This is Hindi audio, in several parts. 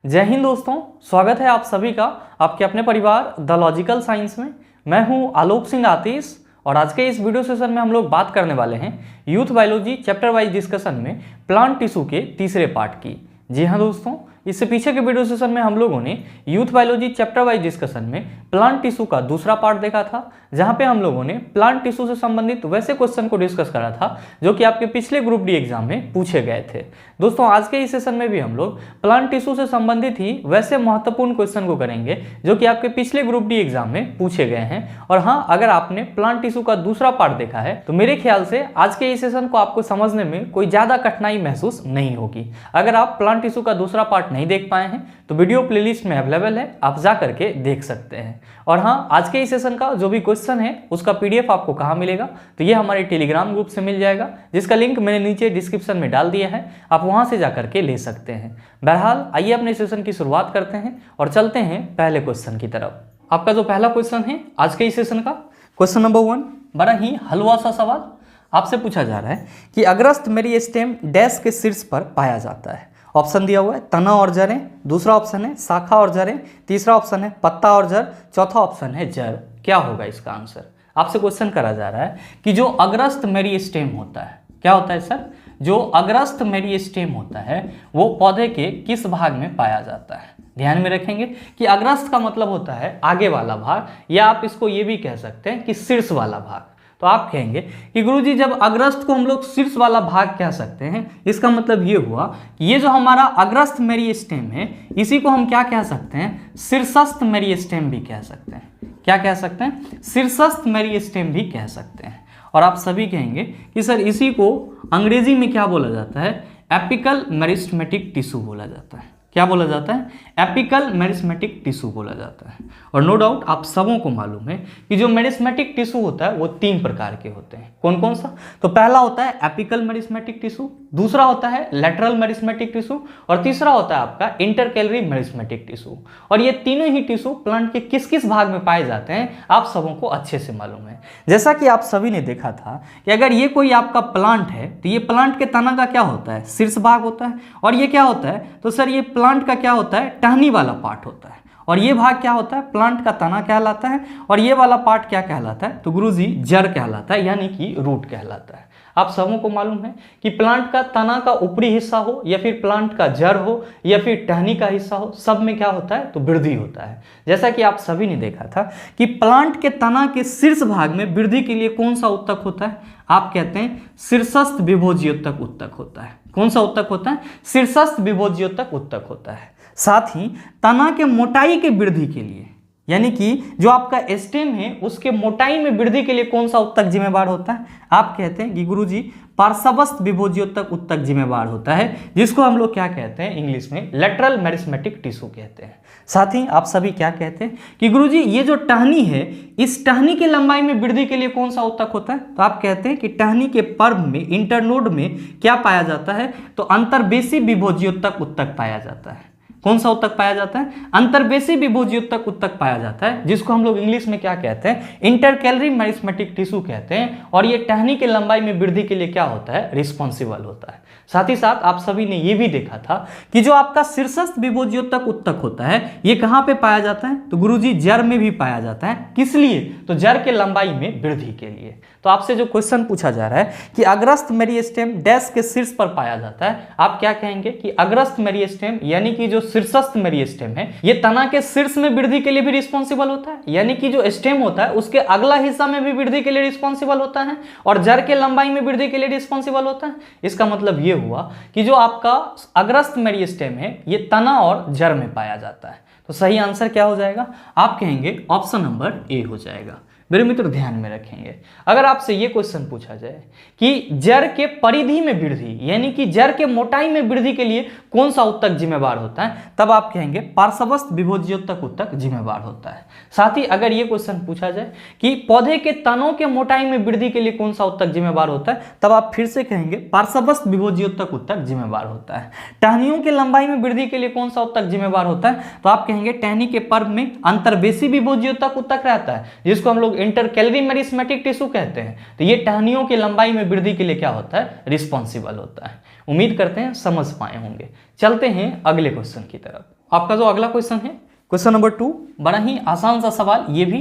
जय हिंद दोस्तों, स्वागत है आप सभी का आपके अपने परिवार द लॉजिकल साइंस में। मैं हूं आलोक सिंह आतिश और आज के इस वीडियो सेशन में हम लोग बात करने वाले हैं youth biology chapter wise discussion में प्लांट टिश्यू के तीसरे पार्ट की। जी हाँ दोस्तों, इससे पीछे के वीडियो सेशन में हम लोगों ने youth biology chapter wise discussion में प्लांट टिश्यू का दूसरा पार्ट देखा था, जहां पे हम लोगों ने प्लांट टिश्यू से संबंधित वैसे क्वेश्चन को डिस्कस करा था जो कि आपके पिछले ग्रुप डी एग्जाम में पूछे गए थे। दोस्तों आज के इस सेशन में भी हम लोग प्लांट टिश्यू से संबंधित ही वैसे महत्वपूर्ण क्वेश्चन को करेंगे जो कि आपके पिछले ग्रुप डी एग्जाम में पूछे गए हैं। और हाँ, अगर आपने प्लांट टिश्यू का दूसरा पार्ट देखा है तो मेरे ख्याल से आज के इस सेशन को आपको समझने में कोई ज्यादा कठिनाई महसूस नहीं होगी। अगर आप प्लांट टिश्यू का दूसरा पार्ट नहीं देख पाए हैं तो वीडियो प्लेलिस्ट में अवेलेबल है, आप जा करके देख सकते हैं। और हाँ, आज के इस सेशन का जो भी क्वेश्चन है उसका पीडीएफ आपको कहाँ मिलेगा, तो ये हमारे टेलीग्राम ग्रुप से मिल जाएगा, जिसका लिंक मैंने नीचे डिस्क्रिप्शन में डाल दिया है, आप वहां से जा करके ले सकते हैं। बहरहाल आइए अपने सेशन की शुरुआत करते हैं और चलते हैं पहले क्वेश्चन की तरफ। आपका जो पहला क्वेश्चन है आज के इस सेशन का, क्वेश्चन नंबर 1, बड़ा ही हलवा सा सवाल आपसे पूछा जा रहा है कि अग्रस्त मेरिस्टेम डैश के शीर्ष पर पाया जाता है। ऑप्शन दिया हुआ है तना और जड़ें, दूसरा ऑप्शन है शाखा और जड़ें, तीसरा ऑप्शन है पत्ता और जड़, चौथा ऑप्शन है जड़। क्या होगा इसका आंसर? आपसे क्वेश्चन करा जा रहा है कि जो अग्रस्त मेरिस्टेम होता है, क्या होता है सर? जो अग्रस्त मेरिस्टेम होता है वो पौधे के किस भाग में पाया जाता है? ध्यान में रखेंगे कि अग्रस्त का मतलब होता है आगे वाला भाग, या आप इसको ये भी कह सकते हैं कि शीर्ष वाला भाग। तो आप कहेंगे कि गुरुजी जब अग्रस्त को हम लोग शीर्ष वाला भाग कह सकते हैं, इसका मतलब ये हुआ कि ये जो हमारा अग्रस्त मेरिस्टेम है इसी को हम क्या कह सकते हैं? शीर्षस्थ मेरिस्टेम भी कह सकते हैं। क्या कह सकते हैं? शीर्षस्थ मेरिस्टेम भी कह सकते हैं। और आप सभी कहेंगे कि सर इसी को अंग्रेजी में क्या बोला जाता है? एपिकल मेरिस्टेमेटिक टिश्यू बोला जाता है। क्या बोला जाता है? एपिकल मेरिस्टेमेटिक टिश्यू बोला जाता है। और नो डाउट आप सबों को मालूम है कि जो मेरिस्टेमेटिक टिश्यू होता है वो 3 प्रकार के होते हैं। कौन कौन सा? तो पहला होता है एपिकल मेरिस्टेमेटिक टिश्यू, दूसरा होता है लैटरल मेरिस्टेमेटिक टिश्यू, और तीसरा होता है आपका इंटरकैलरी मेरिस्टेमेटिक टिश्यू। और ये तीनों ही टिश्यू प्लांट के किस किस भाग में पाए जाते हैं आप सबों को अच्छे से मालूम है। जैसा कि आप सभी ने देखा था कि अगर ये कोई आपका प्लांट है तो ये प्लांट के तना का क्या होता है? शीर्ष भाग होता है। और ये क्या होता है? तो सर ये प्लांट का क्या होता है? टहनी वाला पार्ट होता है। और ये भाग क्या होता है? प्लांट का तना कहलाता है। और ये वाला पार्ट क्या कहलाता है? तो गुरुजी जड़ कहलाता है, यानी कि रूट कहलाता है। आप सबों को मालूम है कि प्लांट का तना का ऊपरी हिस्सा हो या फिर प्लांट का जड़ हो या फिर टहनी का हिस्सा हो, सब में क्या होता है? तो वृद्धि होता है। जैसा कि आप सभी ने देखा था कि प्लांट के तना के शीर्ष भाग में वृद्धि के लिए कौन सा उत्तक होता है? आप कहते हैं शीर्षस्थ विभोज्योतक उत्तक होता है। कौन सा उत्तक होता है? शीर्षस्थ विभोज्योतक उत्तक होता है। साथ ही तना के मोटाई के वृद्धि के लिए, यानी कि जो आपका स्टेम है उसके मोटाई में वृद्धि के लिए कौन सा उत्तक जिम्मेवार होता है? आप कहते हैं कि गुरुजी पार्श्वस्थ विभोज्योतक उत्तक जिम्मेवार होता है, जिसको हम लोग क्या कहते हैं इंग्लिश में? लैटरल मेरिस्टेमेटिक टिश्यू कहते हैं। साथ ही आप सभी क्या कहते हैं कि गुरुजी ये जो टहनी है इस टहनी की लंबाई में वृद्धि के लिए कौन सा उत्तक होता है? तो आप कहते हैं कि टहनी के पर्व में इंटरनोड में क्या पाया जाता है? तो अंतर्वेशी विभोज्योतक उत्तक पाया जाता है। कौन सा उत्तक पाया जाता है? अंतर्वेशी विभोज्योतक उत्तक पाया जाता है, जिसको हम लोग इंग्लिश में क्या कहते हैं? इंटरकैलरी मेरिस्टेमेटिक टिश्यू कहते हैं। और ये टहनी की लंबाई में वृद्धि के लिए क्या होता है? रिस्पॉन्सिबल होता है। साथ ही साथ आप सभी ने ये भी देखा था कि जो आपका शीर्षस्थ विभोज्योतक उत्तक होता है ये कहाँ पे पाया जाता है? तो गुरुजी जड़ में भी पाया जाता है। किस लिए? तो जड़ के लंबाई में वृद्धि के लिए। तो आपसे जो क्वेश्चन पूछा जा रहा है कि अग्रस्त मेरिस्टेम डैश के शीर्ष पर पाया जाता है, आप क्या कहेंगे कि अग्रस्त मेरिस्टेम यानी कि जो शीर्षस्थ मेरिस्टेम है ये तना के शीर्ष में वृद्धि के लिए भी रिस्पॉन्सिबल होता है, यानी कि जो स्टेम होता है उसके अगला हिस्सा में भी वृद्धि के लिए रिस्पॉन्सिबल होता है, और जड़ के लंबाई में वृद्धि के लिए रिस्पॉन्सिबल होता है। इसका मतलब ये हुआ कि जो आपका अग्रस्त मेरिस्टेम है ये तना और जड़ में पाया जाता है। तो सही आंसर क्या हो जाएगा? आप कहेंगे ऑप्शन नंबर ए हो जाएगा। मेरे मित्र ध्यान में रखेंगे, अगर आपसे ये क्वेश्चन पूछा जाए कि जड़ के परिधि में वृद्धि यानी कि जड़ के मोटाई में वृद्धि के लिए कौन सा उत्तक जिम्मेवार होता है, तब आप कहेंगे पार्श्वस्थ विभोज्योतक उत्तक जिम्मेवार होता है। साथ ही अगर ये क्वेश्चन पूछा जाए कि पौधे के तनों के मोटाई में वृद्धि के लिए कौन सा उत्तक जिम्मेवार होता है, तब आप फिर से कहेंगे पार्श्वस्थ विभोज्योतक उत्तक जिम्मेवार होता है। टहनियों की लंबाई में वृद्धि के लिए कौन सा उत्तक जिम्मेवार होता है, तो आप कहेंगे टहनी के पर्व में अंतर्वेशी विभोज्योतक उत्तक रहता है, जिसको हम लोग इंटरकैलरी मेरिस्टेमेटिक टिश्यू कहते हैं। तो ये टहनियों की लंबाई में वृद्धि के लिए क्या होता है? रिस्पॉन्सिबल होता है। उम्मीद करते हैं समझ पाए होंगे। चलते हैं अगले क्वेश्चन की तरफ। आपका जो अगला क्वेश्चन है, क्वेश्चन नंबर 2, बड़ा ही आसान सा सवाल, ये भी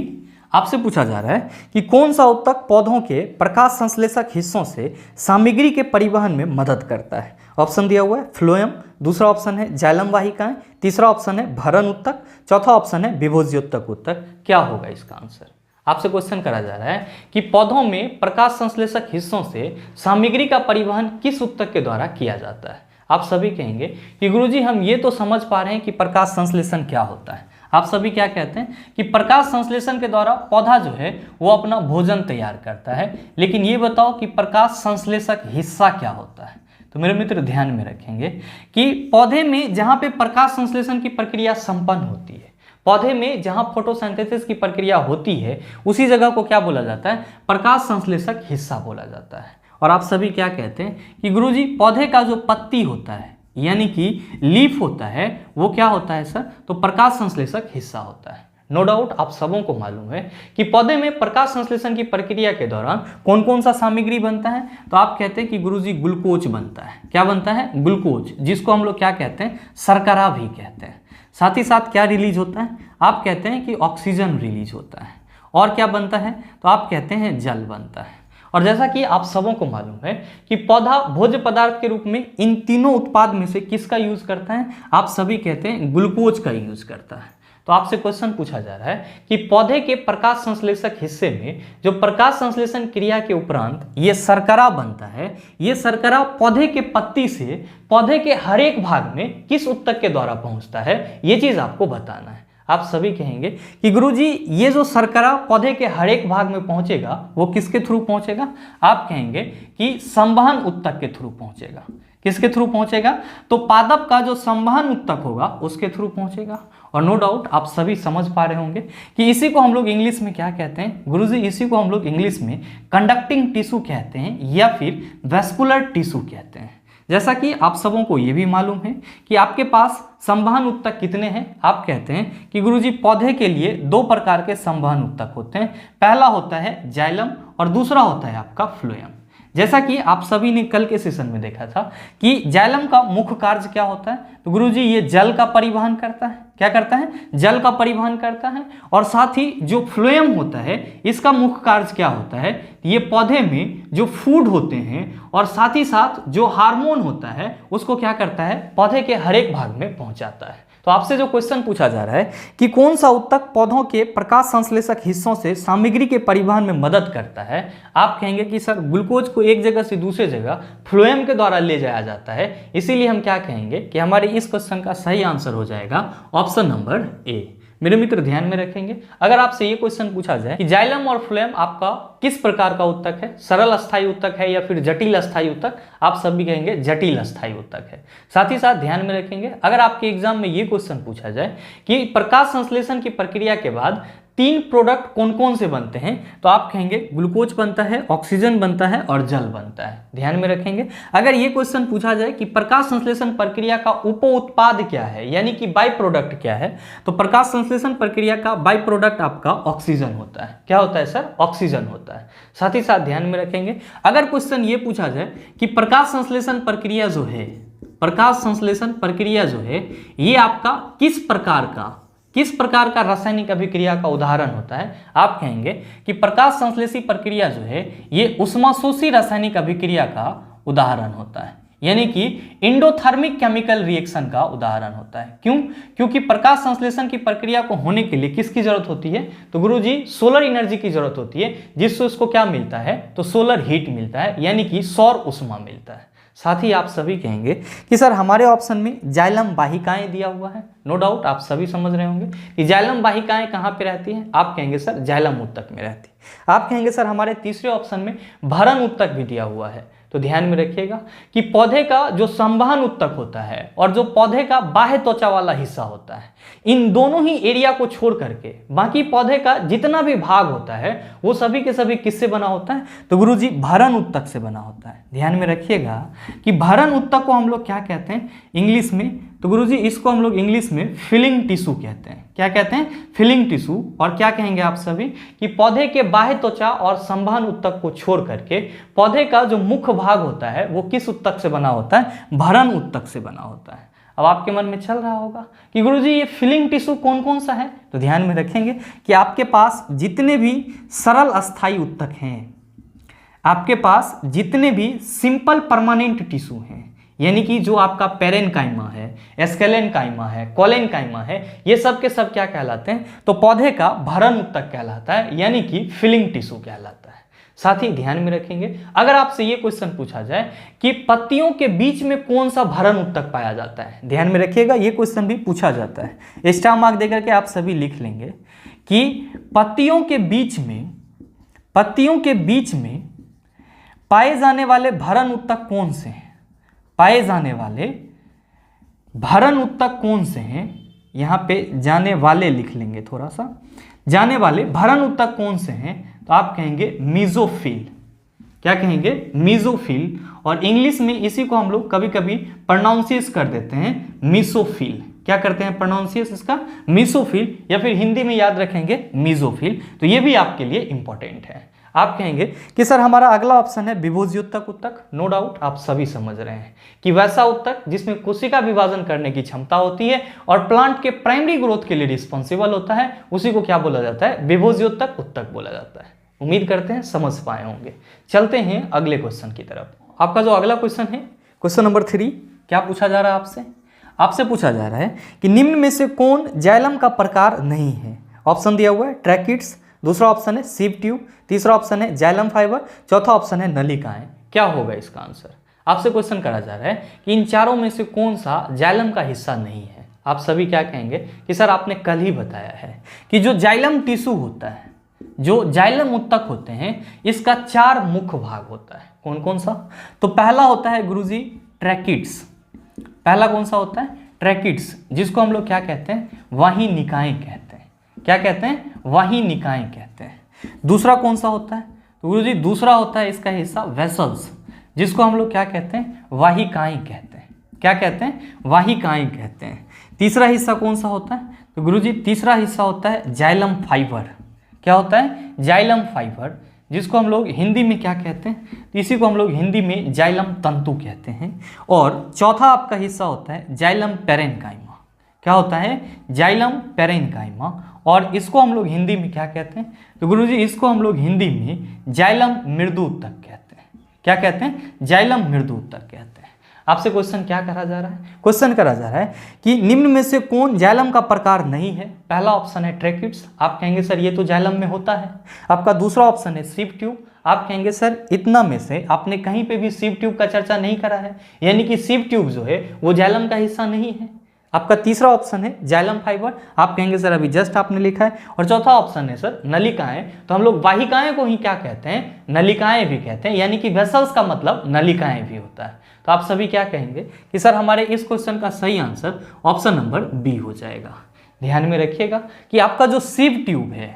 आपसे पूछा जा रहा है कि कौन सा उत्तक पौधों के प्रकाश संश्लेषक हिस्सों से सामग्री के परिवहन में मदद करता है। ऑप्शन दिया हुआ है फ्लोएम, दूसरा ऑप्शन है जाइलम वाहिकाएं, तीसरा ऑप्शन है भरण उत्तक, चौथा ऑप्शन है विभोज्योत्तक उत्तक। क्या होगा इसका आंसर? आपसे क्वेश्चन करा जा रहा है कि पौधों में प्रकाश संश्लेषक हिस्सों से सामग्री का परिवहन किस उत्तक के द्वारा किया जाता है। आप सभी कहेंगे कि गुरुजी हम ये तो समझ पा रहे हैं कि प्रकाश संश्लेषण क्या होता है। आप सभी क्या कहते हैं कि प्रकाश संश्लेषण के द्वारा पौधा जो है वो अपना भोजन तैयार करता है, लेकिन ये बताओ कि प्रकाश संश्लेषक हिस्सा क्या होता है। तो मेरे मित्र ध्यान में रखेंगे कि पौधे में जहाँ पे प्रकाश संश्लेषण की प्रक्रिया संपन्न होती है, पौधे में जहाँ फोटोसिंथेसिस की प्रक्रिया होती है, उसी जगह को क्या बोला जाता है? प्रकाश संश्लेषक हिस्सा बोला जाता है। और आप सभी क्या कहते हैं कि गुरुजी पौधे का जो पत्ती होता है यानी कि लीफ होता है वो क्या होता है सर? तो प्रकाश संश्लेषक हिस्सा होता है। नो डाउट आप सबों को मालूम है कि पौधे में प्रकाश संश्लेषण की प्रक्रिया के दौरान कौन कौन सा सामग्री बनता है। तो आप कहते हैं कि गुरुजी ग्लूकोज बनता है। क्या बनता है? ग्लूकोज, जिसको हम लोग क्या कहते हैं? शर्करा भी कहते हैं। साथ ही साथ क्या रिलीज होता है? आप कहते हैं कि ऑक्सीजन रिलीज होता है। और क्या बनता है? तो आप कहते हैं जल बनता है। और जैसा कि आप सबों को मालूम है कि पौधा भोज्य पदार्थ के रूप में इन तीनों उत्पाद में से किसका यूज करता है? आप सभी कहते हैं ग्लूकोज का यूज करता है। तो आपसे क्वेश्चन पूछा जा रहा है कि पौधे के प्रकाश संश्लेषक हिस्से में जो प्रकाश संश्लेषण क्रिया के उपरांत ये शर्करा बनता है, ये शर्करा पौधे के पत्ती से पौधे के हर एक भाग में किस उत्तक के द्वारा पहुंचता है, ये चीज आपको बताना है। आप सभी कहेंगे कि गुरुजी ये जो शर्करा पौधे के हर एक भाग में पहुंचेगा वो किसके थ्रू पहुंचेगा? आप कहेंगे कि संवहन उत्तक के थ्रू पहुंचेगा। किसके थ्रू पहुंचेगा? तो पादप का जो संवहन उत्तक होगा उसके थ्रू पहुंचेगा। और नो डाउट आप सभी समझ पा रहे होंगे कि इसी को हम लोग इंग्लिश में क्या कहते हैं? गुरुजी इसी को हम लोग इंग्लिश में कंडक्टिंग टिश्यू कहते हैं या फिर वेस्कुलर टिश्यू कहते हैं। जैसा कि आप सबों को ये भी मालूम है कि आपके पास संवहन उत्तक कितने हैं। आप कहते हैं कि गुरुजी पौधे के लिए दो प्रकार के संवहन उत्तक होते हैं। पहला होता है जाइलम और दूसरा होता है आपका फ्लोएम। जैसा कि आप सभी ने कल के सेशन में देखा था कि जाइलम का मुख्य कार्य क्या होता है? तो गुरुजी ये जल का परिवहन करता है। क्या करता है? जल का परिवहन करता है। और साथ ही जो फ्लोएम होता है इसका मुख्य कार्य क्या होता है? ये पौधे में जो फूड होते हैं और साथ ही साथ जो हार्मोन होता है उसको क्या करता है? पौधे के हर एक भाग में पहुंचाता है। तो आपसे जो क्वेश्चन पूछा जा रहा है कि कौन सा उत्तक पौधों के प्रकाश संश्लेषक हिस्सों से सामग्री के परिवहन में मदद करता है, आप कहेंगे कि सर ग्लूकोज को एक जगह से दूसरे जगह फ्लोएम के द्वारा ले जाया जाता है। इसीलिए हम क्या कहेंगे कि हमारे इस क्वेश्चन का सही आंसर हो जाएगा ऑप्शन नंबर ए। मेरे मित्र ध्यान में रखेंगे, अगर आपसे ये क्वेश्चन पूछा जाए कि जाइलम और फ्लोएम आपका किस प्रकार का उत्तक है, सरल अस्थायी उत्तक है या फिर जटिल अस्थायी उत्तक, आप सभी कहेंगे जटिल अस्थायी उत्तक है। साथ ही साथ ध्यान में रखेंगे, अगर आपके एग्जाम में ये क्वेश्चन पूछा जाए कि प्रकाश संश्लेषण की प्रक्रिया के बाद तीन प्रोडक्ट कौन कौन से बनते हैं, तो आप कहेंगे ग्लूकोज बनता है, ऑक्सीजन बनता है और जल बनता है। ध्यान में रखेंगे, अगर ये क्वेश्चन पूछा जाए कि प्रकाश संश्लेषण प्रक्रिया का उप उत्पाद क्या है यानी कि बाई प्रोडक्ट क्या है, तो प्रकाश संश्लेषण प्रक्रिया का बाई प्रोडक्ट आपका ऑक्सीजन होता है। क्या होता है सर? ऑक्सीजन होता है। साथ ही साथ ध्यान में रखेंगे, अगर क्वेश्चन ये पूछा जाए कि प्रकाश संश्लेषण प्रक्रिया जो है, प्रकाश संश्लेषण प्रक्रिया जो है ये आपका किस प्रकार का रासायनिक अभिक्रिया का उदाहरण होता है, आप कहेंगे कि प्रकाश संश्लेषी प्रक्रिया जो है ये ऊष्माशोषी रासायनिक अभिक्रिया का उदाहरण होता है, यानी कि इंडोथर्मिक केमिकल रिएक्शन का उदाहरण होता है। क्यों? क्योंकि प्रकाश संश्लेषण की प्रक्रिया को होने के लिए किसकी जरूरत होती है? तो गुरुजी सोलर एनर्जी की जरूरत होती है, जिससे उसको क्या मिलता है? तो सोलर हीट मिलता है, यानी कि सौर ऊष्मा मिलता है। साथ ही आप सभी कहेंगे कि सर हमारे ऑप्शन में जाइलम वाहिकाएं दिया हुआ है। नो डाउट आप सभी समझ रहे होंगे कि जाइलम वाहिकाएं कहाँ पे रहती हैं, आप कहेंगे सर जाइलम उत्तक में रहती है। आप कहेंगे सर हमारे तीसरे ऑप्शन में भरण उत्तक भी दिया हुआ है। तो ध्यान में रखिएगा कि पौधे का जो संवहन उत्तक होता है और जो पौधे का बाह्य त्वचा वाला हिस्सा होता है, इन दोनों ही एरिया को छोड़ करके बाकी पौधे का जितना भी भाग होता है वो सभी के सभी किससे बना होता है? तो गुरुजी भरण उत्तक से बना होता है। ध्यान में रखिएगा कि भरण उत्तक को हम लोग क्या कहते हैं इंग्लिश में? तो गुरुजी इसको हम लोग इंग्लिश में फिलिंग टिश्यू कहते हैं। क्या कहते हैं? Filling tissue. और क्या कहेंगे आप सभी कि पौधे के बाह्य त्वचा और संवहन उत्तक को छोड़ करके पौधे का जो मुख्य भाग होता है वो किस उत्तक से बना होता है? भरण उत्तक से बना होता है। अब आपके मन में चल रहा होगा कि गुरुजी ये फिलिंग टिश्यू कौन कौन सा है, तो ध्यान में रखेंगे कि आपके पास जितने भी सरल अस्थायी उत्तक हैं, आपके पास जितने भी सिंपल परमानेंट टिश्यू हैं, यानी कि जो आपका पेरेनकाइमा है, एस्केलेनकाइमा है, कोलेनकाइमा है, ये सब के सब क्या कहलाते हैं, तो पौधे का भरण उत्तक कहलाता है, यानी कि फिलिंग टिश्यू कहलाता है। साथ ही ध्यान में रखेंगे, अगर आपसे ये क्वेश्चन पूछा जाए कि पत्तियों के बीच में कौन सा भरण उत्तक पाया जाता है, ध्यान में रखिएगा ये क्वेश्चन भी पूछा जाता है, स्टार मार्क देकर के आप सभी लिख लेंगे कि पत्तियों के बीच में पाए जाने वाले भरण उत्तक कौन से हैं, पाए जाने वाले भरण उत्तक कौन से हैं, यहां पे जाने वाले लिख लेंगे, थोड़ा सा जाने वाले भरण उत्तक कौन से हैं, तो आप कहेंगे मीजोफिल। क्या कहेंगे, मीजोफिल, और इंग्लिश में इसी को हम लोग कभी कभी प्रोनाउंसिएट कर देते हैं मीसोफिल। क्या करते हैं प्रोनाउंसिएट इसका, मीसोफिल, या फिर हिंदी में याद रखेंगे मीजोफिल। तो ये भी आपके लिए इंपॉर्टेंट है। आप कहेंगे कि सर हमारा अगला ऑप्शन है विभोज्योतक उत्तक। नो डाउट आप सभी समझ रहे हैं कि वैसा उत्तक जिसमें कोशिका विभाजन करने की क्षमता होती है और प्लांट के प्राइमरी ग्रोथ के लिए रिस्पॉन्सिबल होता है, उसी को क्या बोला जाता है, विभोज्योतक उत्तक बोला जाता है। उम्मीद करते हैं समझ पाए होंगे। चलते हैं अगले क्वेश्चन की तरफ। आपका जो अगला क्वेश्चन है, क्वेश्चन नंबर 3, क्या पूछा जा रहा है आपसे? आपसे पूछा जा रहा है कि निम्न में से कौन जाइलम का प्रकार नहीं है। ऑप्शन दिया हुआ है ट्रैकिड्स, दूसरा ऑप्शन है सीव ट्यूब, तीसरा ऑप्शन है जाइलम फाइबर, चौथा ऑप्शन है नलिकाएं। क्या होगा इसका आंसर? आपसे क्वेश्चन करा जा रहा है कि इन चारों में से कौन सा जाइलम का हिस्सा नहीं है। आप सभी क्या कहेंगे कि सर आपने कल ही बताया है कि जो जाइलम टिश्यू होता है, जो जाइलम उत्तक होते हैं, इसका 4 मुख्य भाग होता है। कौन कौन सा? तो पहला होता है गुरुजी ट्रैकिड्स। पहला कौन सा होता है? ट्रैकिड्स, जिसको हम लोग क्या कहते हैं, वाहिनिकाएं कहते हैं। क्या कहते हैं? वाहिनिकाएं कहते हैं। दूसरा कौन सा होता है? तो गुरुजी दूसरा होता है इसका हिस्सा वेसल्स, जिसको हम लोग क्या कहते हैं, वाहिकाएं कहते हैं। क्या कहते हैं? वाहिकाएं कहते हैं। तीसरा हिस्सा कौन सा होता है? तो गुरुजी तीसरा हिस्सा होता है जाइलम फाइबर। क्या होता है? जाइलम फाइबर, जिसको हम लोग हिंदी में क्या कहते हैं, तो इसी को हम लोग हिंदी में जाइलम तंतु कहते हैं। और चौथा आपका हिस्सा होता है जाइलम पेरेनकाइमा। क्या होता है? जाइलम पेरेनकाइमा, और इसको हम लोग हिंदी में क्या कहते हैं, तो गुरुजी इसको हम लोग हिंदी में जाइलम मृदु उत्तक कहते हैं। क्या कहते हैं? जाइलम मृदु उत्तक कहते हैं। आपसे क्वेश्चन क्या करा जा रहा है? क्वेश्चन करा जा रहा है कि निम्न में से कौन जाइलम का प्रकार नहीं है। पहला ऑप्शन है ट्रैकिड्स, आप कहेंगे सर ये तो जाइलम में होता है। आपका दूसरा ऑप्शन है सीव ट्यूब, आप कहेंगे सर इतना में से आपने कहीं पे भी सीव ट्यूब का चर्चा नहीं करा है, यानी कि सीव ट्यूब जो है वो जाइलम का हिस्सा नहीं है। आपका तीसरा ऑप्शन है जाइलम फाइबर, आप कहेंगे सर अभी जस्ट आपने लिखा है। और चौथा ऑप्शन है सर नलिकाएं, तो हम लोग वाहिकाएं को ही क्या कहते हैं, नलिकाएं भी कहते हैं, यानी कि वेसल्स का मतलब नलिकाएं भी होता है। तो आप सभी क्या कहेंगे कि सर हमारे इस क्वेश्चन का सही आंसर ऑप्शन नंबर बी हो जाएगा। ध्यान में रखिएगा कि आपका जो सीव ट्यूब है,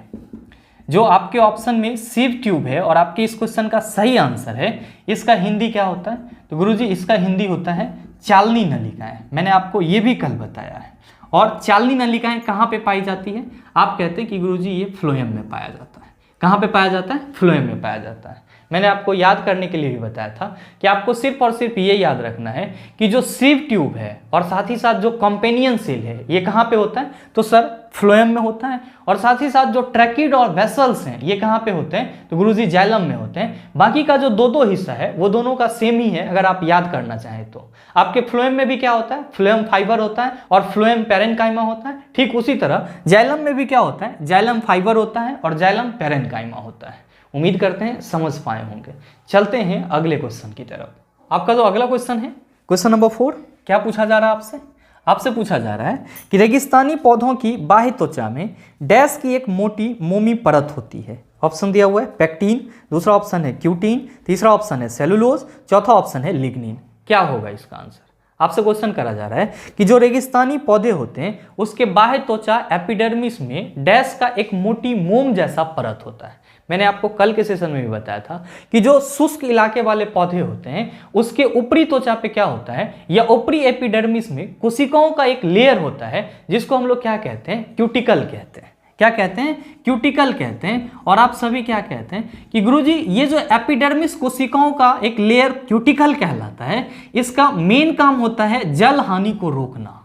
जो आपके ऑप्शन में सीव ट्यूब है और आपके इस क्वेश्चन का सही आंसर है, इसका हिंदी क्या होता है, तो गुरुजी इसका हिंदी होता है चालनी नलिकाएं। मैंने आपको ये भी कल बताया है। और चालनी नलिकाएं कहाँ पे पाई जाती है? आप कहते हैं कि गुरुजी ये फ्लोएम में पाया जाता है। कहाँ पे पाया जाता है? फ्लोएम में पाया जाता है। मैंने आपको याद करने के लिए भी बताया था कि आपको सिर्फ और सिर्फ ये याद रखना है कि जो सीव ट्यूब है और साथ ही साथ जो कंपेनियन सेल है, ये कहाँ पे होता है, तो सर फ्लोएम में होता है। और साथ ही साथ जो ट्रैकिड और वेसल्स हैं, ये कहाँ पे होते हैं, तो गुरुजी जाइलम में होते हैं। बाकी का जो दो हिस्सा है वो दोनों का सेम ही है, अगर आप याद करना चाहें तो। आपके फ्लोएम में भी क्या होता है, फ्लोएम फाइबर होता है और फ्लोएम पेरेनकाइमा होता है। ठीक उसी तरह जाइलम में भी क्या होता है, जाइलम फाइबर होता है और जाइलम पेरेनकाइमा होता है। उम्मीद करते हैं समझ पाए होंगे। चलते हैं अगले क्वेश्चन की तरफ। आपका जो अगला क्वेश्चन है, क्वेश्चन नंबर 4, क्या पूछा जा रहा है आपसे? आपसे पूछा जा रहा है कि रेगिस्तानी पौधों की बाह्य त्वचा में डैश की एक मोटी मोमी परत होती है। ऑप्शन दिया हुआ है पेक्टिन, दूसरा ऑप्शन है क्यूटीन, तीसरा ऑप्शन है सेलुलोज, चौथा ऑप्शन है लिग्निन। क्या होगा इसका आंसर? आपसे क्वेश्चन करा जा रहा है कि जो रेगिस्तानी पौधे होते हैं उसके बाह्य त्वचा एपिडर्मिस में डैश का एक मोटी मोम जैसा परत होता है। मैंने आपको कल के सेशन में भी बताया था कि जो शुष्क इलाके वाले पौधे होते हैं उसके ऊपरी त्वचा पे क्या होता है, या ऊपरी एपिडर्मिस में कोशिकाओं का एक लेयर होता है, जिसको हम लोग क्या कहते हैं, क्यूटिकल कहते हैं। क्या कहते हैं? क्यूटिकल कहते हैं। और आप सभी क्या कहते हैं कि गुरुजी ये जो एपिडर्मिस कोशिकाओं का एक लेयर क्यूटिकल कहलाता है, इसका मेन काम होता है जल हानि को रोकना।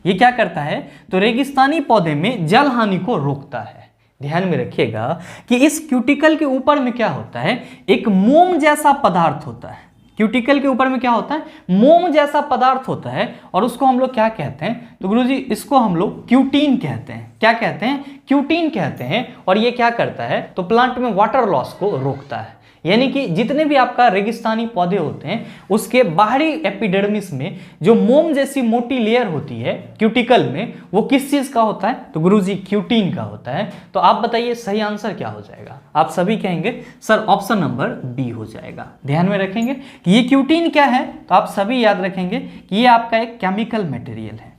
ये क्या करता है? तो रेगिस्तानी पौधे में जल हानि को रोकता है। ध्यान में रखिएगा कि इस क्यूटिकल के ऊपर में क्या होता है? एक मोम जैसा पदार्थ होता है। क्यूटिकल के ऊपर में क्या होता है? मोम जैसा पदार्थ होता है और उसको हम लोग क्या कहते हैं? तो गुरुजी इसको हम लोग क्यूटीन कहते हैं। क्या कहते हैं? क्यूटीन कहते हैं। और ये क्या करता है? तो प्लांट में वाटर लॉस को रोकता है। यानी कि जितने भी आपका रेगिस्तानी पौधे होते हैं उसके बाहरी एपिडर्मिस में जो मोम जैसी मोटी लेयर होती है क्यूटिकल में, वो किस चीज का होता है? तो गुरुजी क्यूटीन का होता है। तो आप बताइए सही आंसर क्या हो जाएगा? आप सभी कहेंगे सर ऑप्शन नंबर बी हो जाएगा। ध्यान में रखेंगे कि ये क्यूटीन क्या है, तो आप सभी याद रखेंगे कि ये आपका एक केमिकल मटेरियल है।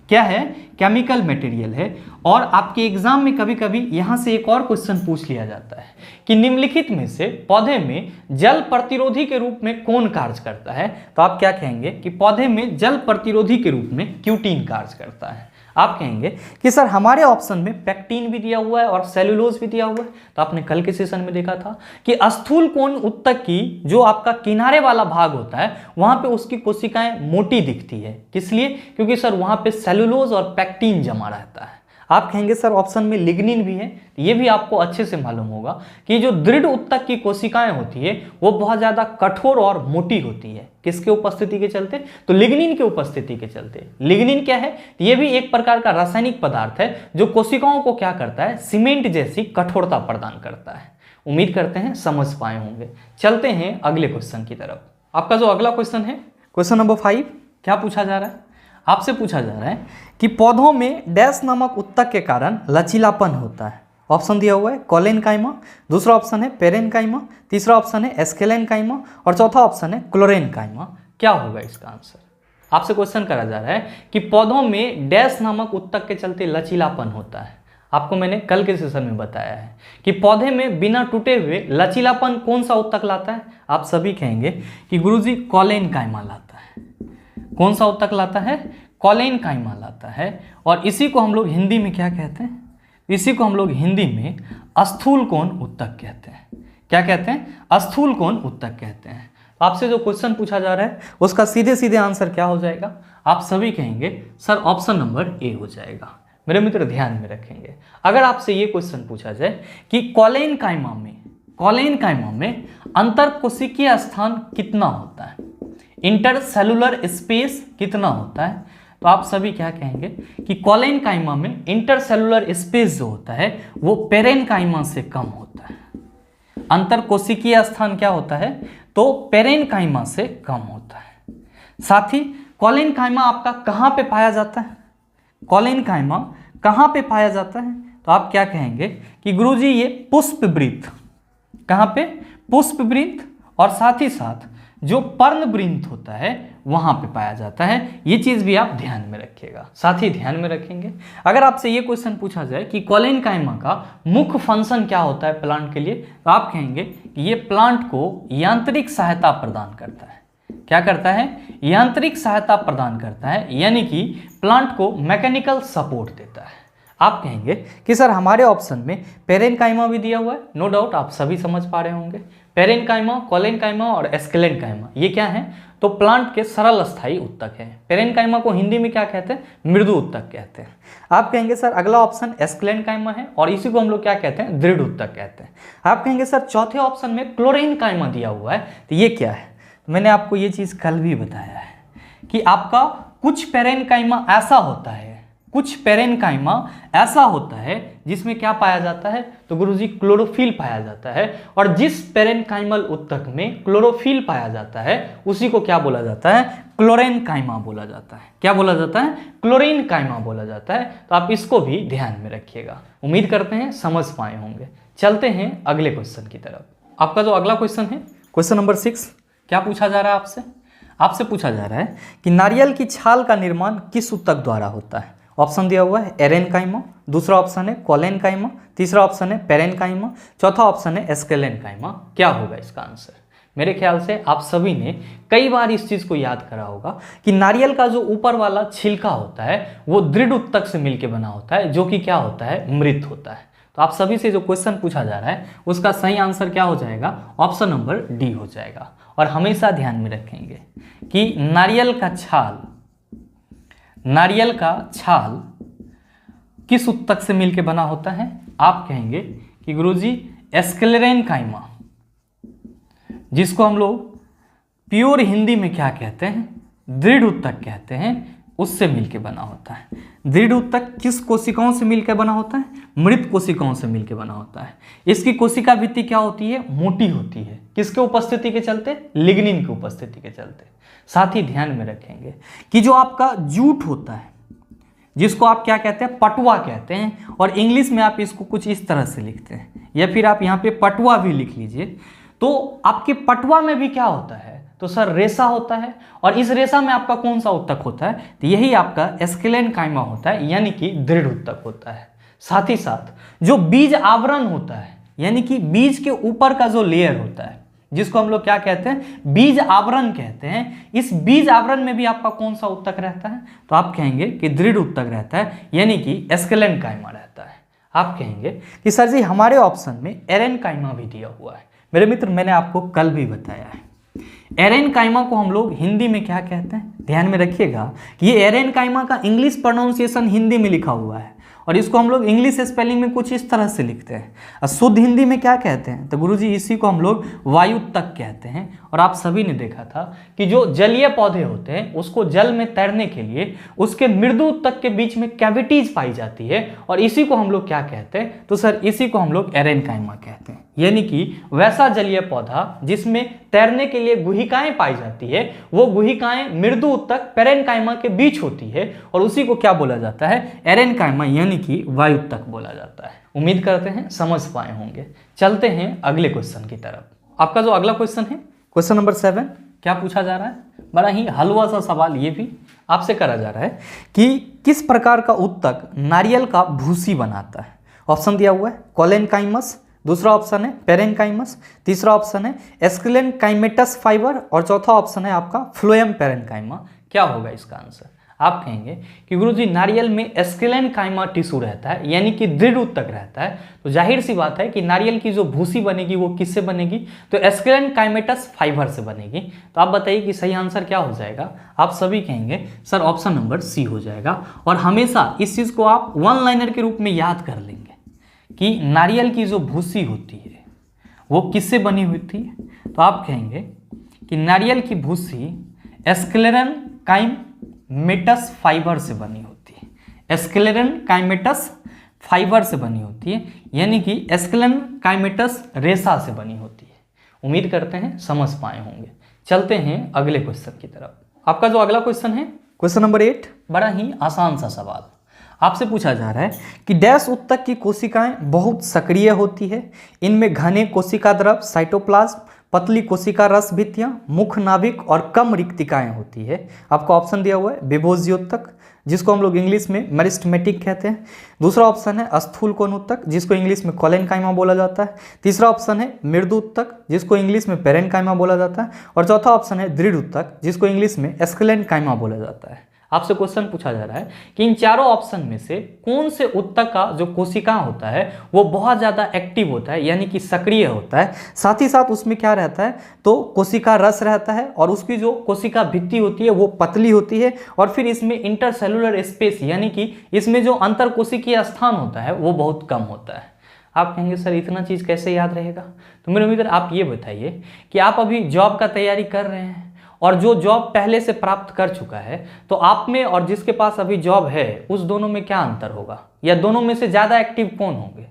क्या है? केमिकल मटेरियल है। और आपके एग्जाम में कभी कभी यहां से एक और क्वेश्चन पूछ लिया जाता है कि निम्नलिखित में से पौधे में जल प्रतिरोधी के रूप में कौन कार्य करता है? तो आप क्या कहेंगे कि पौधे में जल प्रतिरोधी के रूप में क्यूटीन कार्य करता है। आप कहेंगे कि सर हमारे ऑप्शन में पेक्टिन भी दिया हुआ है और सेलुलोज भी दिया हुआ है। तो आपने कल के सेशन में देखा था कि स्थूल कोण उत्तक की जो आपका किनारे वाला भाग होता है वहां पे उसकी कोशिकाएं मोटी दिखती है। किस लिए? क्योंकि सर वहां पे सेलुलोज और पेक्टिन जमा रहता है। आप कहेंगे सर ऑप्शन में लिग्निन भी है। ये भी आपको अच्छे से मालूम होगा कि जो दृढ़ उत्तक की कोशिकाएं होती है वो बहुत ज्यादा कठोर और मोटी होती है। किसके उपस्थिति के चलते? तो लिग्निन के उपस्थिति के चलते। लिग्निन क्या है? ये भी एक प्रकार का रासायनिक पदार्थ है जो कोशिकाओं को क्या करता है? सीमेंट जैसी कठोरता प्रदान करता है। उम्मीद करते हैं समझ पाए होंगे। चलते हैं अगले क्वेश्चन की तरफ। आपका जो अगला क्वेश्चन है, क्वेश्चन नंबर 5, क्या पूछा जा रहा है? आपसे पूछा जा रहा है कि पौधों में डैश नामक उत्तक के कारण लचीलापन होता है। ऑप्शन दिया हुआ है कॉलेनकाइमा, दूसरा ऑप्शन है पेरेनकाइमा, तीसरा ऑप्शन है एस्केलेनकाइमा और चौथा ऑप्शन है क्लोरेनकाइमा। क्या होगा इसका आंसर? आपसे क्वेश्चन करा जा रहा है कि पौधों में डैश नामक उत्तक के चलते लचीलापन होता है। आपको मैंने कल के सेशन में बताया है कि पौधे में बिना टूटे हुए लचीलापन कौन सा उत्तक लाता है? आप सभी कहेंगे कि गुरुजी कॉलेनकाइमा लाता है। कौन सा उत्तक लाता है? कॉलेनकाइमा लाता है। और इसी को हम लोग हिंदी में क्या कहते हैं? इसी को हम लोग हिंदी में स्थूल कोण उत्तक कहते हैं। क्या कहते हैं? स्थूल कोण उत्तक कहते हैं। आपसे जो क्वेश्चन पूछा जा रहा है उसका सीधे सीधे आंसर क्या हो जाएगा? आप सभी कहेंगे सर ऑप्शन नंबर ए हो जाएगा। मेरे मित्र ध्यान में रखेंगे, अगर आपसे ये क्वेश्चन पूछा जाए कि कॉलेनकाइमा में अंतरकोशिकीय स्थान कितना होता है, इंटरसेलुलर स्पेस कितना होता है, तो आप सभी क्या कहेंगे कि कॉलेनकाइमा में इंटरसेलुलर स्पेस जो होता है वो पेरेनकाइमा से कम होता है। अंतरकोशिकीय स्थान क्या होता है? तो पेरेनकाइमा से कम होता है। साथ ही कॉलेनकाइमा आपका कहाँ पे पाया जाता है? कॉलेनकाइमा कहाँ पे पाया जाता है? तो आप क्या कहेंगे कि गुरुजी ये पुष्पवृत्त, कहाँ पे? पुष्पवृत्त और साथ ही साथ जो पर्णवृंत होता है वहां पे पाया जाता है। ये चीज भी आप ध्यान में रखिएगा। साथ ही ध्यान में रखेंगे अगर आपसे ये क्वेश्चन पूछा जाए कि कॉलेनकाइमा का मुख्य फंक्शन क्या होता है प्लांट के लिए, तो आप कहेंगे कि ये प्लांट को यांत्रिक सहायता प्रदान करता है। क्या करता है? यांत्रिक सहायता प्रदान करता है, यानी कि प्लांट को मैकेनिकल सपोर्ट देता है। आप कहेंगे कि सर हमारे ऑप्शन में पेरेनकाइमा भी दिया हुआ है। नो डाउट आप सभी समझ पा रहे होंगे। पेरेनकाइमा, कॉलेनकाइमा और एस्केलेनकाइमा ये क्या है? तो प्लांट के सरल स्थायी उत्तक है। पेरेनकाइमा को हिंदी में क्या कहते हैं? मृदु उत्तक कहते हैं। आप कहेंगे सर अगला ऑप्शन एस्केलेनकाइमा है और इसी को हम लोग क्या कहते हैं? दृढ़ उत्तक कहते हैं। आप कहेंगे सर चौथे ऑप्शन में क्लोरेनकाइमा दिया हुआ है, तो ये क्या है? तो मैंने आपको ये चीज कल भी बताया है कि आपका कुछ पेरेनकाइमा ऐसा होता है, कुछ पेरेनकाइमा ऐसा होता है जिसमें क्या पाया जाता है? तो गुरुजी क्लोरोफिल पाया जाता है। और जिस पेरेनकाइमल उत्तक में क्लोरोफिल पाया जाता है उसी को क्या बोला जाता है? क्लोरेनकाइमा बोला जाता है। क्या बोला जाता है? क्लोरेनकाइमा बोला जाता है। तो आप इसको भी ध्यान में रखिएगा। उम्मीद करते हैं समझ पाए होंगे। चलते हैं अगले क्वेश्चन की तरफ। आपका जो अगला क्वेश्चन है, क्वेश्चन नंबर 6, क्या पूछा जा रहा है आपसे? आपसे पूछा जा रहा है कि नारियल की छाल का निर्माण किस उत्तक द्वारा होता है? ऑप्शन दिया हुआ है एरेनकाइमा, दूसरा ऑप्शन है कॉलेनकाइमा, तीसरा ऑप्शन है पेरेनकाइमा, चौथा ऑप्शन है एस्केलेनकाइमा। क्या होगा इसका आंसर? मेरे ख्याल से आप सभी ने कई बार इस चीज को याद करा होगा कि नारियल का जो ऊपर वाला छिलका होता है वो दृढ़ उत्तक से मिलकर बना होता है, जो कि क्या होता है, मृत होता है। तो आप सभी से जो क्वेश्चन पूछा जा रहा है उसका सही आंसर क्या हो जाएगा, ऑप्शन नंबर डी हो जाएगा। और हमेशा ध्यान में रखेंगे कि नारियल का छाल किस उत्तक से मिलकर बना होता है। आप कहेंगे कि गुरुजी एस्क्लेरेनकाइमा, जिसको हम लोग प्योर हिंदी में क्या कहते हैं, दृढ़ उत्तक कहते हैं, उससे मिलकर बना होता है। दृढ़ उत्तक किस कोशिकाओं से मिलकर बना होता है, मृत कोशिकाओं से मिलकर बना होता है। इसकी कोशिका भित्ति क्या होती है, मोटी होती है। किसके उपस्थिति के चलते, लिग्निन की उपस्थिति के चलते। साथ ही ध्यान में रखेंगे कि जो आपका जूट होता है, जिसको आप क्या कहते हैं, पटुआ कहते हैं, और इंग्लिश में आप इसको कुछ इस तरह से लिखते हैं, या फिर आप यहाँ पे पटुआ भी लिख लीजिए। तो आपके पटुआ में भी क्या होता है, तो सर रेशा होता है, और इस रेशा में आपका कौन सा उत्तक होता है, तो यही आपका एस्क्लेरेनकाइमा होता है, यानी कि दृढ़ उत्तक होता है। साथ ही साथ जो बीज आवरण होता है, यानी कि बीज के ऊपर का जो लेयर होता है, जिसको हम लोग क्या कहते हैं, बीज आवरण कहते हैं, इस बीज आवरण में भी आपका कौन सा उत्तक रहता है, तो आप कहेंगे कि दृढ़ उत्तक रहता है, यानी कि एस्क्लेरेनकाइमा रहता है। आप कहेंगे कि सर जी हमारे ऑप्शन में एरेनकाइमा भी दिया हुआ है। मेरे मित्र, मैंने आपको कल भी बताया है, एरेनकाइमा को हम लोग हिंदी में क्या कहते हैं, ध्यान में रखिएगा। ये एरेनकाइमा का इंग्लिश प्रोनाउंसिएशन हिंदी में लिखा हुआ है, और इसको हम लोग इंग्लिश स्पेलिंग में कुछ इस तरह से लिखते हैं। और शुद्ध हिंदी में क्या कहते हैं, तो गुरुजी इसी को हम लोग वायुत्तक कहते हैं। और आप सभी ने देखा था कि जो जलीय पौधे होते हैं उसको जल में तैरने के लिए उसके मृदु उत्तक के बीच में कैविटीज पाई जाती है, और इसी को हम लोग क्या कहते हैं, तो सर इसी को हम लोग एरेनकाइमा कहते हैं। यानी कि वैसा जलीय पौधा जिसमें तैरने के लिए गुहिकाएं पाई जाती है, वो गुहिकाएं मृदु उत्तक पेरेनकाइमा के बीच होती है, और उसी को क्या बोला जाता है, एरेनकाइमा, यानी कि वायुत्तक बोला जाता है। उम्मीद करते हैं समझ पाए होंगे। चलते हैं अगले क्वेश्चन की तरफ। आपका जो अगला क्वेश्चन है, क्वेश्चन नंबर 7, क्या पूछा जा रहा है, बड़ा ही हलवा सा सवाल ये भी आपसे करा जा रहा है कि किस प्रकार का उत्तक नारियल का भूसी बनाता है। ऑप्शन दिया हुआ है कोलेनकाइमस, दूसरा ऑप्शन है पेरेनकाइमस, तीसरा ऑप्शन है एस्क्लेरेनकाइमेटस फाइबर, और चौथा ऑप्शन है आपका फ्लोएम पेरेनकाइमा। क्या होगा इसका आंसर। आप कहेंगे कि गुरुजी नारियल में एस्क्लेरेनकाइमा टिश्यू रहता है, यानी कि दृढ़ उत्तक रहता है, तो जाहिर सी बात है कि नारियल की जो भूसी बनेगी वो किससे बनेगी, तो एस्क्लेरेनकाइमेटस फाइबर से बनेगी। तो आप बताइए कि सही आंसर क्या हो जाएगा। आप सभी कहेंगे सर ऑप्शन नंबर सी हो जाएगा। और हमेशा इस चीज़ को आप वन लाइनर के रूप में याद कर लेंगे कि नारियल की जो भूसी होती है वो किससे बनी होती है, तो आप कहेंगे कि नारियल की भूसी एस्क्लेरेनकाइमेटस फाइबर से बनी होती है। एस्क्लेरेनकाइमेटस फाइबर से बनी होती है, यानी कि एस्क्लेरेनकाइमेटस रेशा से बनी होती है। उम्मीद करते हैं समझ पाए होंगे। चलते हैं अगले क्वेश्चन की तरफ। आपका जो अगला क्वेश्चन है, क्वेश्चन नंबर 8, बड़ा ही आसान सा सवाल। आपसे पूछा जा रहा है कि डैश उत्तक की कोशिकाएं बहुत सक्रिय होती है, इनमें घने कोशिका द्रव, साइटोप्लाज्म, पतली कोशिका रस भित्तियां, मुख नाभिक और कम रिक्तिकाएं होती है। आपको ऑप्शन दिया हुआ है विभोजी उत्तक, जिसको हम लोग इंग्लिश में मेरिस्टेमेटिक कहते हैं। दूसरा ऑप्शन है स्थूल कोण उत्तक, जिसको इंग्लिश में कोलेनकाइमा बोला जाता है। तीसरा ऑप्शन है मृदु उत्तक, जिसको इंग्लिश में पेरेनकाइमा बोला जाता है। और चौथा ऑप्शन है दृढ़ उत्तक, जिसको इंग्लिश में एस्क्लेरेनकाइमा बोला जाता है। आपसे क्वेश्चन पूछा जा रहा है कि इन चारों ऑप्शन में से कौन से उत्तक का जो कोशिका होता है वो बहुत ज़्यादा एक्टिव होता है, यानी कि सक्रिय होता है। साथ ही साथ उसमें क्या रहता है, तो कोशिका रस रहता है, और उसकी जो कोशिका भित्ति होती है वो पतली होती है, और फिर इसमें इंटरसेलुलर स्पेस, यानी कि इसमें जो अंतर कोशिकीय स्थान होता है वो बहुत कम होता है। आप कहेंगे सर इतना चीज़ कैसे याद रहेगा। तो मेरे मित्र आप ये बताइए कि आप अभी जॉब का तैयारी कर रहे हैं, और जो जॉब पहले से प्राप्त कर चुका है, तो आप में और जिसके पास अभी जॉब है उस दोनों में क्या अंतर होगा, या दोनों में से ज़्यादा एक्टिव कौन होंगे।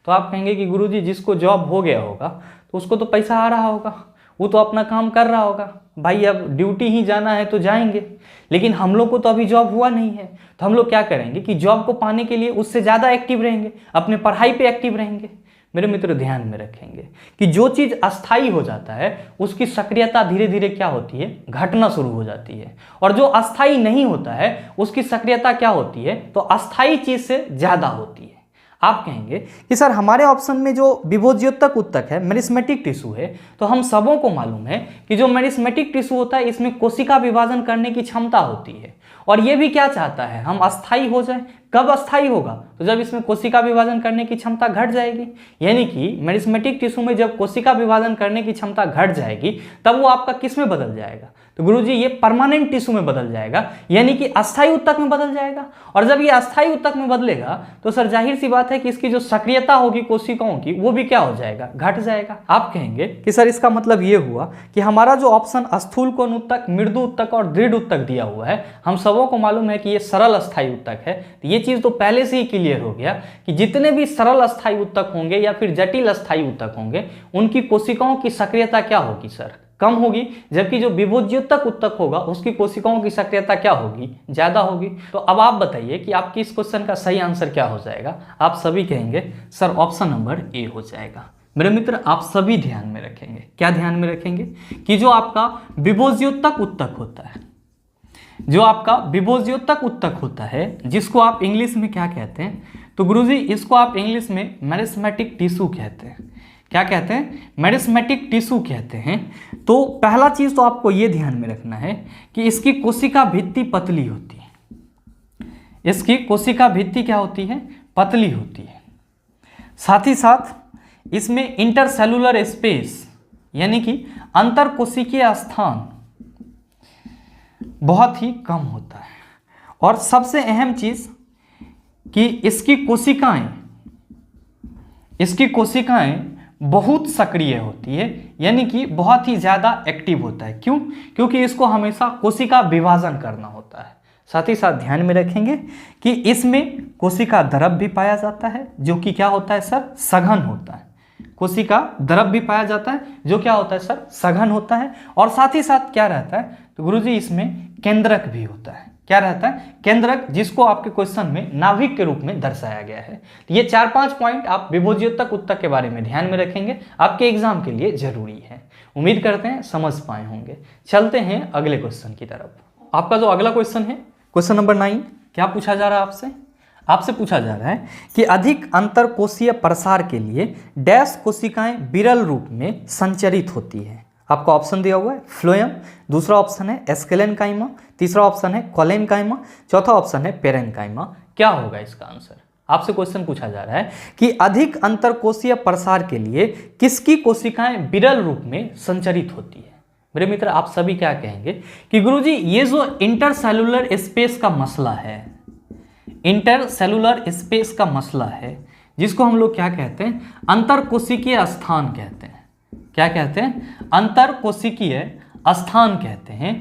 तो आप कहेंगे कि गुरुजी जिसको जॉब हो गया होगा तो उसको तो पैसा आ रहा होगा, वो तो अपना काम कर रहा होगा, भाई अब ड्यूटी ही जाना है तो जाएंगे। लेकिन हम लोग को तो अभी जॉब हुआ नहीं है, तो हम लोग क्या करेंगे कि जॉब को पाने के लिए उससे ज़्यादा एक्टिव रहेंगे, अपने पढ़ाई पे एक्टिव रहेंगे। मेरे मित्र ध्यान में रखेंगे कि जो चीज़ अस्थायी हो जाता है उसकी सक्रियता धीरे धीरे क्या होती है, घटना शुरू हो जाती है, और जो अस्थायी नहीं होता है उसकी सक्रियता क्या होती है, तो अस्थायी चीज़ से ज़्यादा होती है। आप कहेंगे कि सर हमारे ऑप्शन में जो विभोज्योतक उत्तक है, मेरिस्मेटिक टिश्यू है, तो हम सबों को मालूम है कि जो मेरिस्मेटिक टिश्यू होता है इसमें कोशिका विभाजन करने की क्षमता होती है, और ये भी क्या चाहता है, हम अस्थायी हो जाए। कब अस्थायी होगा, तो जब इसमें कोशिका विभाजन करने की क्षमता घट जाएगी। यानी कि मेरिस्मेटिक टिश्यू में जब कोशिका विभाजन करने की क्षमता घट जाएगी तब वो आपका किस में बदल जाएगा, तो गुरुजी ये परमानेंट टिश्यू में बदल जाएगा, यानी कि अस्थायी उत्तक में बदल जाएगा। और जब ये अस्थायी उत्तक में बदलेगा तो सर जाहिर सी बात है कि इसकी जो सक्रियता होगी कोशिकाओं की वो भी क्या हो जाएगा, घट जाएगा। आप कहेंगे कि सर इसका मतलब ये हुआ कि हमारा जो ऑप्शन स्थूल कोण उत्तक, मृदु उत्तक और दृढ़ उत्तक दिया हुआ है, हम सबों को मालूम है कि ये सरल अस्थायी उत्तक है। तो ये चीज तो पहले से ही क्लियर हो गया कि जितने भी सरल अस्थायी उत्तक होंगे या फिर जटिल अस्थायी उत्तक होंगे उनकी कोशिकाओं की सक्रियता क्या होगी सर, कम होगी, जबकि जो विभोज्योतक उत्तक होगा उसकी कोशिकाओं की सक्रियता क्या होगी, ज्यादा होगी। तो अब आप बताइए कि आपकी इस क्वेश्चन का सही आंसर क्या हो जाएगा। आप सभी कहेंगे सर ऑप्शन नंबर ए हो जाएगा। मेरे मित्र आप सभी ध्यान में रखेंगे, क्या ध्यान में रखेंगे कि जो आपका विभोज्योतक उत्तक होता है, जो आपका विभोज्योतक उत्तक होता है, जिसको आप इंग्लिश में क्या कहते हैं, तो गुरुजी इसको आप इंग्लिश में मेरिस्मेटिक टिश्यू कहते हैं। क्या कहते हैं, मेरिस्मेटिक टिश्यू कहते हैं। तो पहला चीज तो आपको ये ध्यान में रखना है कि इसकी कोशिका भित्ति पतली होती है। इसकी कोशिका भित्ति क्या होती है, पतली होती है। साथ ही साथ इसमें इंटरसेलुलर स्पेस यानी कि अंतर कोशिकीय स्थान बहुत ही कम होता है। और सबसे अहम चीज कि इसकी कोशिकाएं बहुत सक्रिय होती है, यानी कि बहुत ही ज्यादा एक्टिव होता है। क्यों, क्योंकि इसको हमेशा कोशिका विभाजन करना होता है। साथ ही साथ ध्यान में रखेंगे कि इसमें कोशिका द्रव भी पाया जाता है, जो कि क्या होता है सर, सघन होता है। कोशिका द्रव भी पाया जाता है जो क्या होता है सर, सघन होता है। और साथ ही साथ क्या रहता है, तो गुरुजी इसमें केंद्रक भी होता है। क्या रहता है, केंद्रक, जिसको आपके क्वेश्चन में नाभिक के रूप में दर्शाया गया है। ये 4-5 पॉइंट आप विभोज्योतक उत्तक के बारे में ध्यान में रखेंगे, आपके एग्जाम के लिए जरूरी है। उम्मीद करते हैं समझ पाए होंगे। चलते हैं अगले क्वेश्चन की तरफ। आपका जो अगला क्वेश्चन है, क्वेश्चन नंबर 9, क्या पूछा जा रहा है आपसे, आपसे पूछा जा रहा है कि अधिक अंतरकोशीय प्रसार के लिए डैश कोशिकाएं विरल रूप में संचरित होती है। आपका ऑप्शन दिया हुआ है फ्लोएम, दूसरा ऑप्शन है एस्केलेनकाइमा, तीसरा ऑप्शन है कोलेनकाइमा, चौथा ऑप्शन है पेरेनकाइमा। क्या होगा इसका आंसर, आपसे क्वेश्चन पूछा जा रहा है कि अधिक अंतरकोशीय प्रसार के लिए किसकी कोशिकाएं विरल रूप में संचरित होती है। मेरे मित्र आप सभी क्या कहेंगे कि गुरुजी ये जो इंटरसेलुलर स्पेस का मसला है, इंटरसेलुलर स्पेस का मसला है, जिसको हम लोग क्या कहते हैं, अंतरकोशिकीय स्थान कहते हैं। क्या कहते हैं, अंतरकोशिकीय स्थान कहते हैं।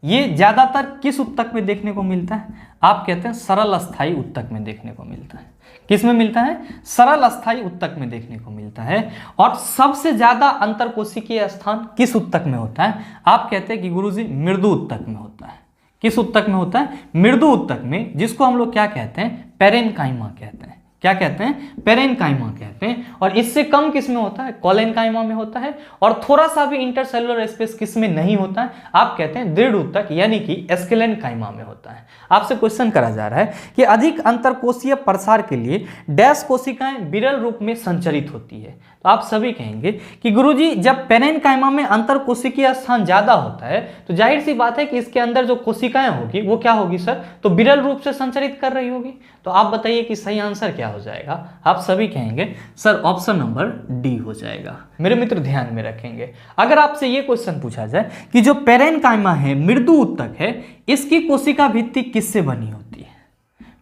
ये ज्यादातर किस उत्तक में देखने को मिलता है, आप कहते हैं सरल अस्थायी उत्तक में देखने को मिलता है। किस में मिलता है, सरल अस्थायी उत्तक में देखने को मिलता है। और सबसे ज्यादा अंतरकोशिकीय स्थान किस उत्तक में होता है, आप कहते हैं कि गुरुजी मृदु उत्तक में होता है। किस उत्तक में होता है, मृदु उत्तक में, जिसको हम लोग क्या कहते हैं, पेरेनकाइमा कहते हैं। क्या कहते हैं, पेरेनकाइमा कहते हैं। और इससे कम किस में होता है, कोलेनकाइमा में होता है। और थोड़ा सा भी इंटरसेलुलर स्पेस किस में नहीं होता है, आप कहते हैं दृढ़ उत्तक यानी कि एस्केलेनकाइमा में होता है। आपसे क्वेश्चन करा जा रहा है कि अधिक अंतरकोशीय प्रसार के लिए डैश कोशिकाएं विरल रूप में संचरित होती है। तो आप सभी कहेंगे कि गुरुजी जब पेरेनकाइमा में अंतरकोशिकीय स्थान ज्यादा होता है तो जाहिर सी बात है कि इसके अंदर जो कोशिकाएं होगी वो क्या होगी सर, तो विरल रूप से संचरित कर रही होगी। तो आप बताइए कि सही आंसर क्या हो जाएगा। आप सभी कहेंगे सर ऑप्शन नंबर डी हो जाएगा। मेरे मित्र ध्यान में रखेंगे, अगर आपसे ये क्वेश्चन पूछा जाए कि जो पेरेनकाइमा है, मृदु उत्तक है, इसकी कोशिका भित्ति किससे बनी होती है,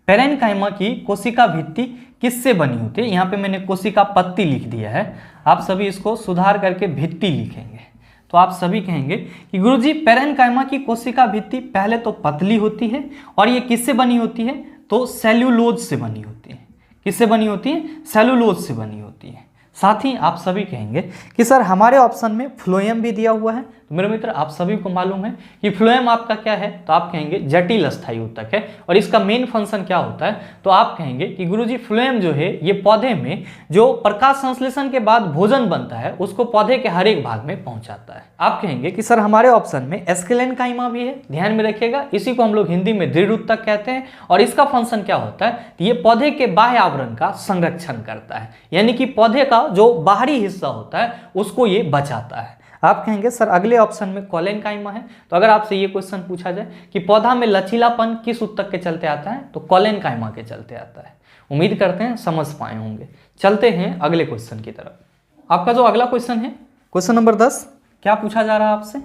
पेरेनकाइमा की कोशिका भित्ति किससे बनी होती है। यहाँ पे मैंने कोशिका पत्ती लिख दिया है, आप सभी इसको सुधार करके भित्ति लिखेंगे। तो आप सभी कहेंगे कि गुरुजी पेरेनकाइमा की कोशिका भित्ति पहले तो पतली होती है और ये किससे बनी होती है, तो सेल्यूलोज से बनी होती है। किससे बनी होती है, सेल्यूलोज से बनी होती है। साथ ही आप सभी कहेंगे कि सर हमारे ऑप्शन में फ्लोएम भी दिया हुआ है, तो मेरे मित्र आप सभी को मालूम है कि फ्लोएम आपका क्या है, तो आप कहेंगे जटिल अस्थायी ऊतक है। और इसका मेन फंक्शन क्या होता है, तो आप कहेंगे कि गुरुजी फ्लोएम जो है ये पौधे में जो प्रकाश संश्लेषण के बाद भोजन बनता है उसको पौधे के हर एक भाग में पहुंचाता है। आप कहेंगे कि सर हमारे ऑप्शन में एस्केलेनकाइमा भी है, ध्यान में रखिएगा, इसी को हम लोग हिंदी में दृढ़ ऊतक कहते हैं। और इसका फंक्शन क्या होता है, ये पौधे के बाह्य आवरण का संरक्षण करता है, यानी कि पौधे का जो बाहरी हिस्सा होता है उसको ये बचाता है। आप कहेंगे सर अगले ऑप्शन में कोलेनकाइमा है, तो अगर आपसे ये क्वेश्चन पूछा जाए कि पौधा में लचीलापन किस ऊतक के चलते आता है, तो कोलेनकाइमा के चलते आता है। उम्मीद करते हैं समझ पाए होंगे। चलते हैं अगले क्वेश्चन की तरफ। आपका जो अगला क्वेश्चन है, क्वेश्चन नंबर 10, क्या पूछा जा रहा है आपसे?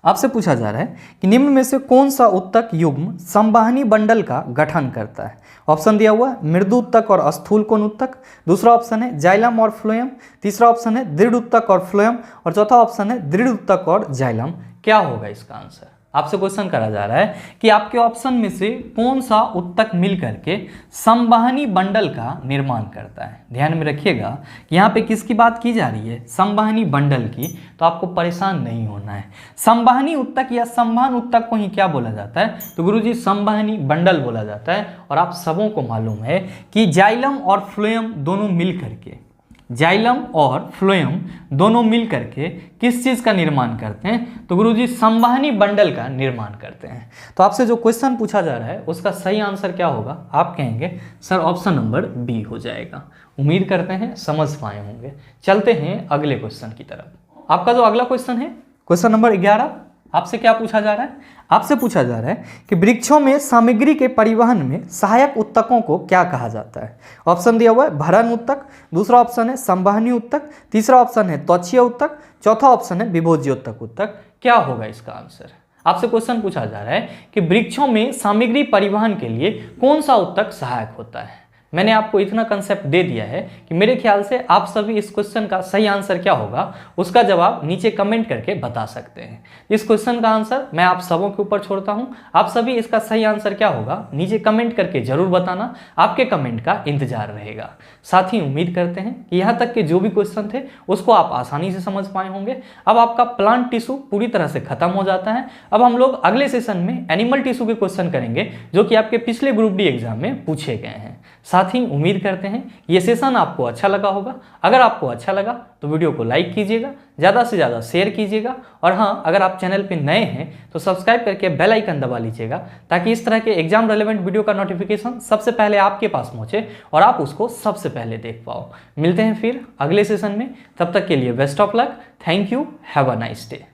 आपसे पूछा जा रहा है कि निम्न में से कौन सा ऊतक युग्म संवहनी बंडल का गठन करता है? ऑप्शन दिया हुआ है मृदु ऊतक और स्थूल कोण ऊतक, दूसरा ऑप्शन है जाइलम और फ्लोएम, तीसरा ऑप्शन है दृढ़ ऊतक और फ्लोएम, और चौथा ऑप्शन है दृढ़ ऊतक और जाइलम। क्या होगा इसका आंसर? आपसे क्वेश्चन करा जा रहा है कि आपके ऑप्शन में से कौन सा ऊतक मिल करके संवहनी बंडल का निर्माण करता है। ध्यान में रखिएगा कि यहाँ पे किसकी बात की जा रही है, संवहनी बंडल की, तो आपको परेशान नहीं होना है। संवहनी ऊतक या संवहन ऊतक को ही क्या बोला जाता है, तो गुरुजी संवहनी बंडल बोला जाता है। और आप सबों को मालूम है कि जाइलम और फ्लोएम दोनों मिल करके, जाइलम और फ्लोएम दोनों मिल करके किस चीज़ का निर्माण करते हैं, तो गुरुजी संवहनी बंडल का निर्माण करते हैं। तो आपसे जो क्वेश्चन पूछा जा रहा है उसका सही आंसर क्या होगा, आप कहेंगे सर ऑप्शन नंबर बी हो जाएगा। उम्मीद करते हैं समझ पाए होंगे। चलते हैं अगले क्वेश्चन की तरफ। आपका जो अगला क्वेश्चन है, क्वेश्चन नंबर 11, आपसे क्या पूछा जा रहा है? आपसे पूछा जा रहा है कि वृक्षों में सामग्री के परिवहन में सहायक ऊतकों को क्या कहा जाता है। ऑप्शन दिया हुआ है भरण ऊतक, दूसरा ऑप्शन है संवहनी ऊतक, तीसरा ऑप्शन है त्वचीय ऊतक, चौथा ऑप्शन है विभोज्योतक ऊतक। क्या होगा इसका आंसर? आपसे क्वेश्चन पूछा जा रहा है कि वृक्षों में सामग्री परिवहन के लिए कौन सा ऊतक सहायक होता है। मैंने आपको इतना कंसेप्ट दे दिया है कि मेरे ख्याल से आप सभी इस क्वेश्चन का सही आंसर क्या होगा उसका जवाब नीचे कमेंट करके बता सकते हैं। इस क्वेश्चन का आंसर मैं आप सबों के ऊपर छोड़ता हूं। आप सभी इसका सही आंसर क्या होगा नीचे कमेंट करके जरूर बताना, आपके कमेंट का इंतजार रहेगा। साथ ही उम्मीद करते हैं कि यहाँ तक के जो भी क्वेश्चन थे उसको आप आसानी से समझ पाए होंगे। अब आपका प्लांट टिश्यू पूरी तरह से खत्म हो जाता है। अब हम लोग अगले सेशन में एनिमल टिश्यू के क्वेश्चन करेंगे जो कि आपके पिछले ग्रुप डी एग्जाम में पूछे गए हैं। साथ ही उम्मीद करते हैं ये सेशन आपको अच्छा लगा होगा। अगर आपको अच्छा लगा तो वीडियो को लाइक कीजिएगा, ज़्यादा से ज़्यादा शेयर कीजिएगा, और हाँ अगर आप चैनल पे नए हैं तो सब्सक्राइब करके बेल आइकन दबा लीजिएगा ताकि इस तरह के एग्जाम रेलेवेंट वीडियो का नोटिफिकेशन सबसे पहले आपके पास पहुँचे और आप उसको सबसे पहले देख पाओ। मिलते हैं फिर अगले सेशन में, तब तक के लिए best of luck. Thank you, have a nice day.